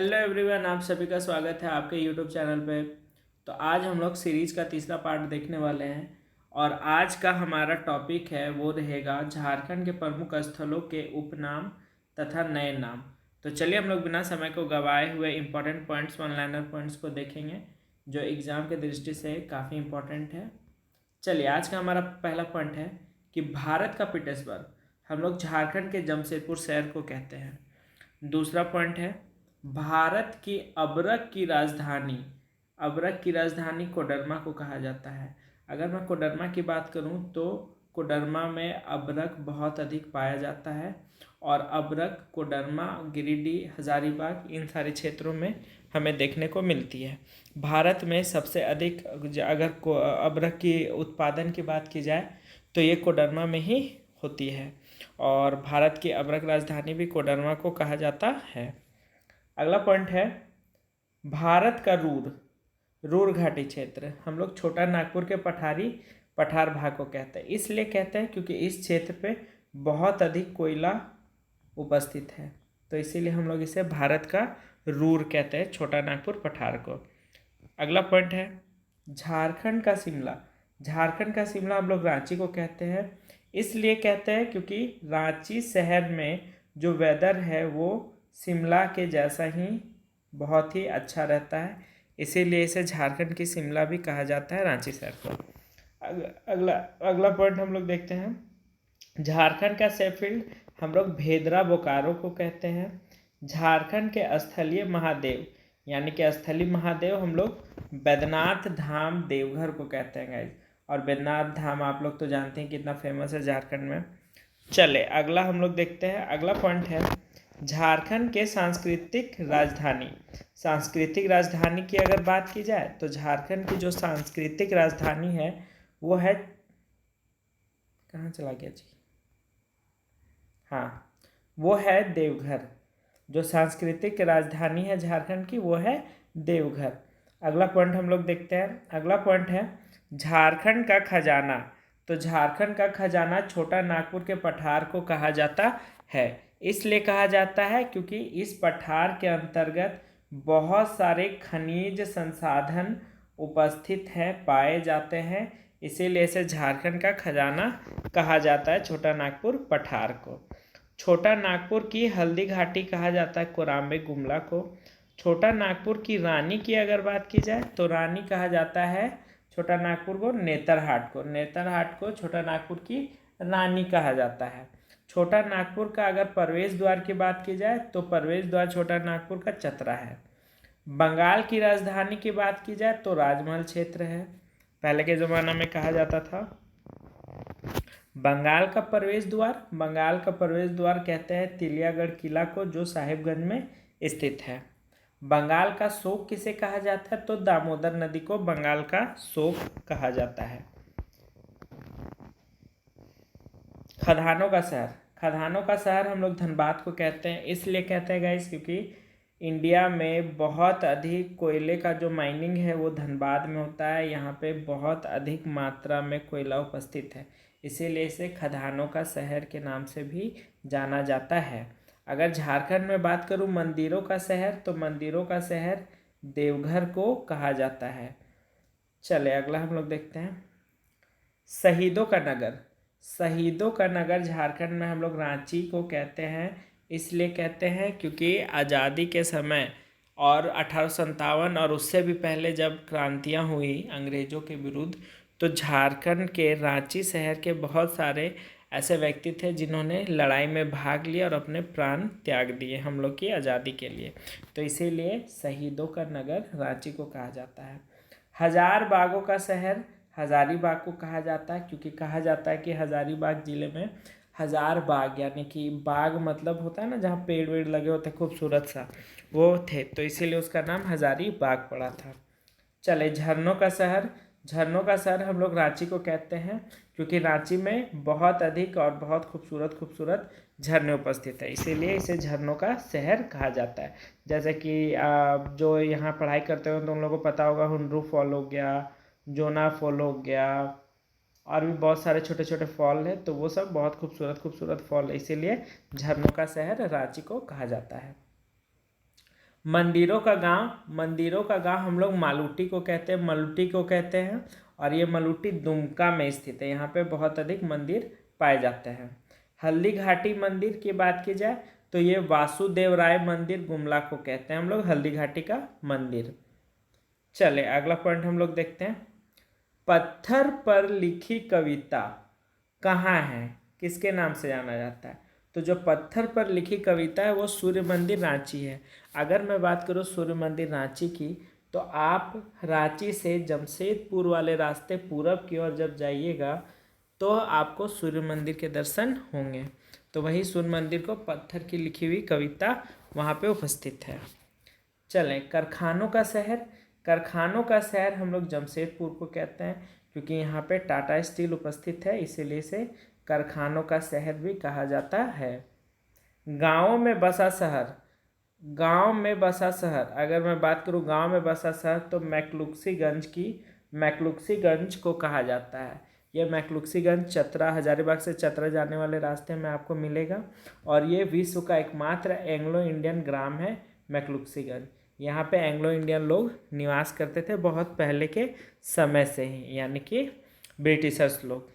Hello everyone, आप सभी का स्वागत है आपके यूट्यूब चैनल पे। तो आज हम लोग सीरीज का तीसरा पार्ट देखने वाले हैं और आज का हमारा टॉपिक है वो रहेगा झारखंड के प्रमुख स्थलों के उपनाम तथा नए नाम। तो चलिए हम लोग बिना समय को गवाए हुए important points, one liner points को देखेंगे जो एग्ज़ाम के दृष्टि से काफ़ी इम्पोर्टेंट है। चलिए आज का हमारा पहला पॉइंट है कि भारत का पीटर्सबर्ग हम लोग झारखंड के जमशेदपुर शहर को कहते हैं। दूसरा पॉइंट है भारत की अबरक की राजधानी कोडरमा को कहा जाता है। अगर मैं कोडरमा की बात करूं तो कोडरमा में अबरक बहुत अधिक पाया जाता है और अबरक कोडरमा, गिरिडीह, हजारीबाग इन सारे क्षेत्रों में हमें देखने को मिलती है। भारत में सबसे अधिक अगर अबरक की उत्पादन की बात की जाए तो ये कोडरमा में ही होती है और भारत की अबरक राजधानी भी कोडरमा को कहा जाता है। अगला पॉइंट है भारत का रूर घाटी क्षेत्र हम लोग छोटा नागपुर के पठार भाग को कहते हैं। इसलिए कहते हैं क्योंकि इस क्षेत्र पे बहुत अधिक कोयला उपस्थित है, तो इसीलिए हम लोग इसे भारत का रूर कहते हैं, छोटा नागपुर पठार को। अगला पॉइंट है झारखंड का शिमला हम लोग रांची को कहते हैं। इसलिए कहते हैं क्योंकि रांची शहर में जो वेदर है वो शिमला के जैसा ही बहुत ही अच्छा रहता है, इसीलिए इसे झारखंड की शिमला भी कहा जाता है, रांची शहर को। अगला पॉइंट हम लोग देखते हैं झारखंड का शेफील्ड हम लोग भेदरा बोकारो को कहते हैं। झारखंड के स्थलीय महादेव यानी कि स्थलीय महादेव हम लोग बैद्यनाथ धाम देवघर को कहते हैं गाइज। और बैद्यनाथ धाम आप लोग तो जानते हैं कितना फेमस है झारखंड में। चले अगला हम लोग देखते हैं। अगला पॉइंट है झारखंड के सांस्कृतिक राजधानी की अगर बात की जाए तो झारखंड की जो सांस्कृतिक राजधानी है वो है, कहाँ चला गया जी, हाँ वो है देवघर। जो सांस्कृतिक राजधानी है झारखंड की वो है देवघर। अगला पॉइंट हम लोग देखते हैं। अगला पॉइंट है झारखंड का खजाना। तो झारखंड का खजाना छोटा नागपुर के पठार को कहा जाता है। इसलिए कहा जाता है क्योंकि इस पठार के अंतर्गत बहुत सारे खनिज संसाधन उपस्थित हैं, पाए जाते हैं, इसीलिए इसे झारखंड का खजाना कहा जाता है, छोटा नागपुर पठार को। छोटा नागपुर की हल्दी घाटी कहा जाता है कोराम्बे गुमला को। छोटा नागपुर की रानी की अगर बात की जाए तो रानी कहा जाता है छोटा नागपुर को नेतरहाट को छोटा नागपुर की रानी कहा जाता है। छोटा नागपुर का अगर प्रवेश द्वार की बात की जाए तो प्रवेश द्वार छोटा नागपुर का चतरा है। बंगाल की राजधानी की बात की जाए तो राजमहल क्षेत्र है, पहले के ज़माना में कहा जाता था। बंगाल का प्रवेश द्वार कहते हैं तिलियागढ़ किला को, जो साहिबगंज में स्थित है। बंगाल का शोक किसे कहा जाता है तो दामोदर नदी को बंगाल का शोक कहा जाता है। खदानों का शहर हम लोग धनबाद को कहते हैं। इसलिए कहते हैं गाइस क्योंकि इंडिया में बहुत अधिक कोयले का जो माइनिंग है वो धनबाद में होता है। यहाँ पे बहुत अधिक मात्रा में कोयला उपस्थित है, इसीलिए इसे खदानों का शहर के नाम से भी जाना जाता है। अगर झारखंड में बात करूँ मंदिरों का शहर, तो मंदिरों का शहर देवघर को कहा जाता है। चले अगला हम लोग देखते हैं शहीदों का नगर झारखंड में हम लोग रांची को कहते हैं। इसलिए कहते हैं क्योंकि आज़ादी के समय और 1857 और उससे भी पहले जब क्रांतियाँ हुई अंग्रेज़ों के विरुद्ध, तो झारखंड के रांची शहर के बहुत सारे ऐसे व्यक्ति थे जिन्होंने लड़ाई में भाग लिया और अपने प्राण त्याग दिए हम लोग की आज़ादी के लिए, तो इसीलिए शहीदों का नगर रांची को कहा जाता है। हजार बागों का शहर हजारीबाग को कहा जाता है, क्योंकि कहा जाता है कि हजारीबाग ज़िले में हजार बाग यानी कि बाग मतलब होता है ना जहाँ पेड़ वेड़ लगे होते हैं खूबसूरत सा, वो थे, तो इसीलिए उसका नाम हजारीबाग पड़ा था। चले झरनों का शहर हम लोग रांची को कहते हैं क्योंकि रांची में बहुत अधिक और बहुत खूबसूरत झरने उपस्थित है, इसीलिए इसे झरनों का शहर कहा जाता है। जैसे कि जो यहाँ पढ़ाई करते हो तो उन लोगों को पता होगा हुंड्रू फॉल हो गया, जोना फॉल हो गया, और भी बहुत सारे छोटे छोटे फॉल है, तो वो सब बहुत खूबसूरत फॉल है, इसीलिए झरनों का शहर रांची को कहा जाता है। मंदिरों का गांव हम लोग मालूटी को कहते हैं, मलुटी को कहते हैं। और ये मलुटी दुमका में स्थित है, यहाँ पे बहुत अधिक मंदिर पाए जाते हैं। हल्दी घाटी मंदिर की बात की जाए तो ये वासुदेव राय मंदिर गुमला को कहते हैं हम लोग, हल्दी घाटी का मंदिर। चले अगला पॉइंट हम लोग देखते हैं। पत्थर पर लिखी कविता कहाँ है, किसके नाम से जाना जाता है? तो जो पत्थर पर लिखी कविता है वो सूर्य मंदिर रांची है। अगर मैं बात करूँ सूर्य मंदिर रांची की, तो आप रांची से जमशेदपुर वाले रास्ते पूरब की ओर जब जाइएगा तो आपको सूर्य मंदिर के दर्शन होंगे। तो वही सूर्य मंदिर को पत्थर की लिखी हुई कविता वहाँ पे उपस्थित है। चलें, कारखानों का शहर हम लोग जमशेदपुर को कहते हैं, क्योंकि यहाँ पे टाटा स्टील उपस्थित है, इसीलिए इसे कारखानों का शहर भी कहा जाता है। गाँव में बसा शहर, अगर मैं बात करूँ गांव में बसा शहर, तो मैक्लुक्सीगंज को कहा जाता है। यह मैक्लुक्सीगंज चतरा, हजारीबाग से चतरा जाने वाले रास्ते में आपको मिलेगा। और ये विश्व का एकमात्र एंग्लो इंडियन ग्राम है मैक्लुक्सीगंज। यहाँ पे एंग्लो इंडियन लोग निवास करते थे बहुत पहले के समय से ही, यानी कि ब्रिटिशर्स लोग।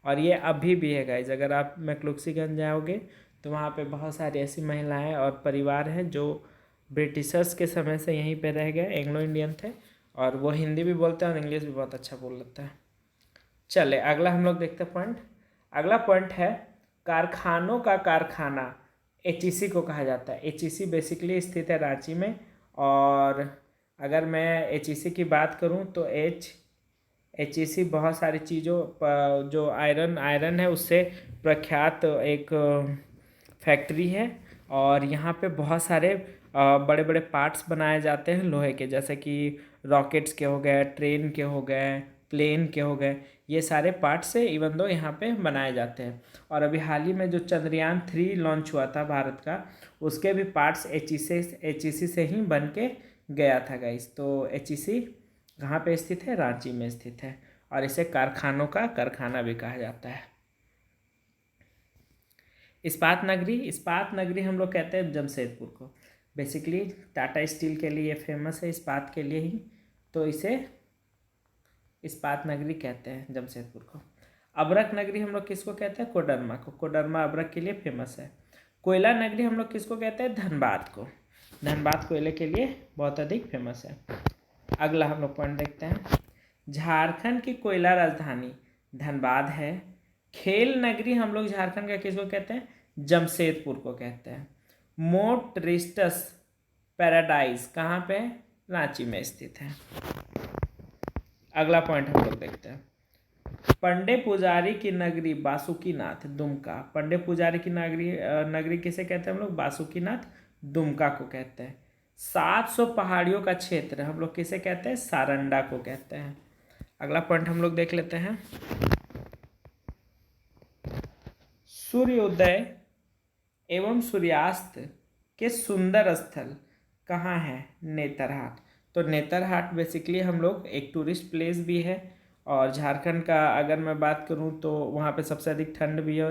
और ये अभी भी है गाइज, अगर आप मैक्लुक्सीगंज जाओगे तो वहाँ पे बहुत सारी ऐसी महिलाएं और परिवार हैं जो ब्रिटिशर्स के समय से यहीं पे रह गए, एंग्लो इंडियन थे, और वो हिंदी भी बोलते हैं और इंग्लिश भी बहुत अच्छा बोल लेते हैं। चले अगला हम लोग देखते हैं पॉइंट। अगला पॉइंट है कारखानों का कारखाना एचईसी को कहा जाता है। एचईसी बेसिकली स्थित है रांची में। और अगर मैं एचईसी की बात करूं तो एचईसी बहुत सारी चीज़ों जो आयरन है उससे प्रख्यात एक फैक्ट्री है। और यहाँ पे बहुत सारे बड़े बड़े पार्ट्स बनाए जाते हैं लोहे के, जैसे कि रॉकेट्स के हो गए, ट्रेन के हो गए, प्लेन के हो गए, ये सारे पार्ट्स से इवन दो यहाँ पे बनाए जाते हैं। और अभी हाल ही में जो चंद्रयान 3 लॉन्च हुआ था भारत का, उसके भी पार्ट्स एचईसी से ही बन के गया था गाइस। तो एचईसी कहाँ पे स्थित है? रांची में स्थित है, और इसे कारखानों का कारखाना भी कहा जाता है। इस्पात नगरी हम लोग कहते हैं जमशेदपुर को। बेसिकली टाटा स्टील के लिए फेमस है, इस्पात के लिए ही, तो इसे इस्पात नगरी कहते हैं जमशेदपुर को। अबरक नगरी हम लोग किसको कहते हैं? कोडरमा को। कोडरमा अबरक के लिए फेमस है। कोयला नगरी हम लोग किसको कहते हैं? धनबाद को। धनबाद कोयले के लिए बहुत अधिक फेमस है। अगला हम लोग पॉइंट देखते हैं। झारखंड की कोयला राजधानी धनबाद है। खेल नगरी हम लोग झारखंड का किसको कहते हैं? जमशेदपुर को कहते हैं। मोटरिस्टस पैराडाइज कहाँ पे? रांची में स्थित है। अगला पॉइंट हम लोग देखते हैं। पंडे पुजारी की नगरी बासुकीनाथ दुमका। पंडे पुजारी की नगरी किसे कहते हैं हम लोग? बासुकीनाथ दुमका को कहते हैं। 700 पहाड़ियों का क्षेत्र हम लोग किसे कहते हैं? सारंडा को कहते हैं। अगला पॉइंट हम लोग देख लेते हैं। सूर्योदय एवं सूर्यास्त के सुंदर स्थल कहाँ है? नेतरहाट। तो नेतरहाट बेसिकली हम लोग एक टूरिस्ट प्लेस भी है, और झारखंड का अगर मैं बात करूं तो वहाँ पे सबसे अधिक ठंड भी है,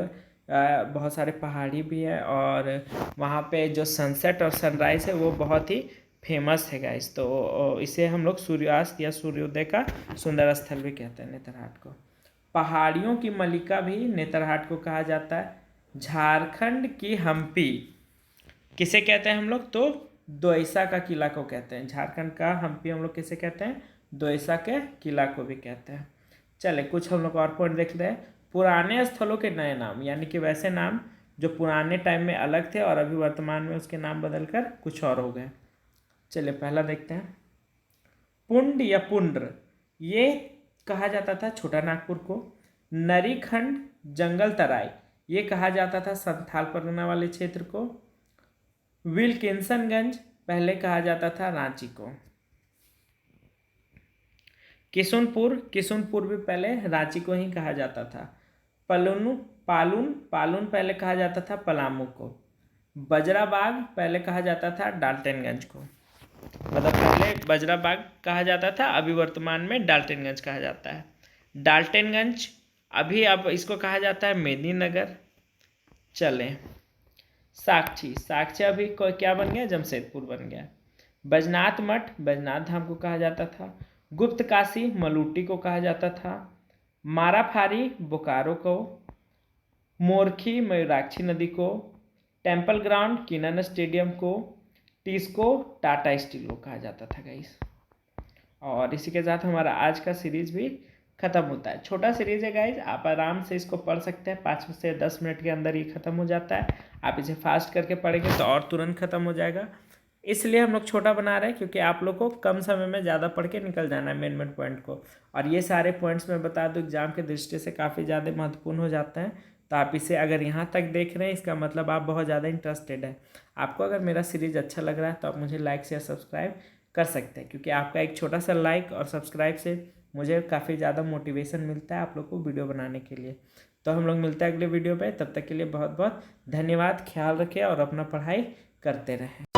बहुत सारे पहाड़ी भी है, और वहाँ पे जो सनसेट और सनराइज़ है वो बहुत ही फेमस है गाइस। तो इसे हम लोग सूर्यास्त या सूर्योदय का सुंदर स्थल भी कहते हैं नेतरहाट को। पहाड़ियों की मलिका भी नेतरहाट को कहा जाता है। झारखंड की हम्पी किसे कहते हैं हम लोग? तो द्वैसा का किला को कहते हैं। झारखंड का हम्पी हम लोग किसे कहते हैं? द्वैसा के किला को भी कहते हैं। चले कुछ हम लोग और पॉइंट देख रहे हैं। पुराने स्थलों के नए नाम, यानी कि वैसे नाम जो पुराने टाइम में अलग थे और अभी वर्तमान में उसके नाम बदलकर कुछ और हो गए। चलिए पहला देखते हैं। पुंड या पुंड्र, ये कहा जाता था छोटा नागपुर को। नरीखंड जंगल तराई, ये कहा जाता था संथाल परगना वाले क्षेत्र को। विल्किंसनगंज पहले कहा जाता था रांची को। किशुनपुर भी पहले रांची को ही कहा जाता था। पालून पहले कहा जाता था पलामू को। बजराबाग पहले कहा जाता था डाल्टनगंज को। मतलब पहले बजराबाग कहा जाता था, अभी वर्तमान में डाल्टनगंज कहा जाता है। डाल्टनगंज अभी अब इसको कहा जाता है मेदिनीनगर। चलें, साक्षी, साक्षी अभी क्या बन गया, जमशेदपुर बन गया। बैजनाथ मठ, बैजनाथ धाम को कहा जाता था। गुप्त काशी मलूटी को कहा जाता था। माराफारी बोकारो को। मोरखी मयूराक्षी नदी को। टेम्पल ग्राउंड किनन स्टेडियम को। टिस्को टाटा स्टील को कहा जाता था गाइस। और इसी के साथ हमारा आज का सीरीज भी ख़त्म होता है। छोटा सीरीज है गाइज, आप आराम से इसको पढ़ सकते हैं, 5 से 10 मिनट के अंदर ये ख़त्म हो जाता है। आप इसे फास्ट करके पढ़ेंगे तो और तुरंत ख़त्म हो जाएगा। इसलिए हम लोग छोटा बना रहे हैं क्योंकि आप लोग को कम समय में ज़्यादा पढ़ के निकल जाना है मेन मेन पॉइंट को। और ये सारे पॉइंट्स मैं बता दूँ एग्जाम के दृष्टि से काफ़ी ज़्यादा महत्वपूर्ण हो जाते हैं। तो आप इसे अगर यहाँ तक देख रहे हैं इसका मतलब आप बहुत ज़्यादा इंटरेस्टेड हैं। आपको अगर मेरा सीरीज़ अच्छा लग रहा है तो आप मुझे लाइक शेयर सब्सक्राइब कर सकते हैं, क्योंकि आपका एक छोटा सा लाइक और सब्सक्राइब से मुझे काफ़ी ज़्यादा मोटिवेशन मिलता है आप लोग को वीडियो बनाने के लिए। तो हम लोग मिलते हैं अगले वीडियो पे, तब तक के लिए बहुत बहुत धन्यवाद। ख्याल रखें और अपना पढ़ाई करते रहें।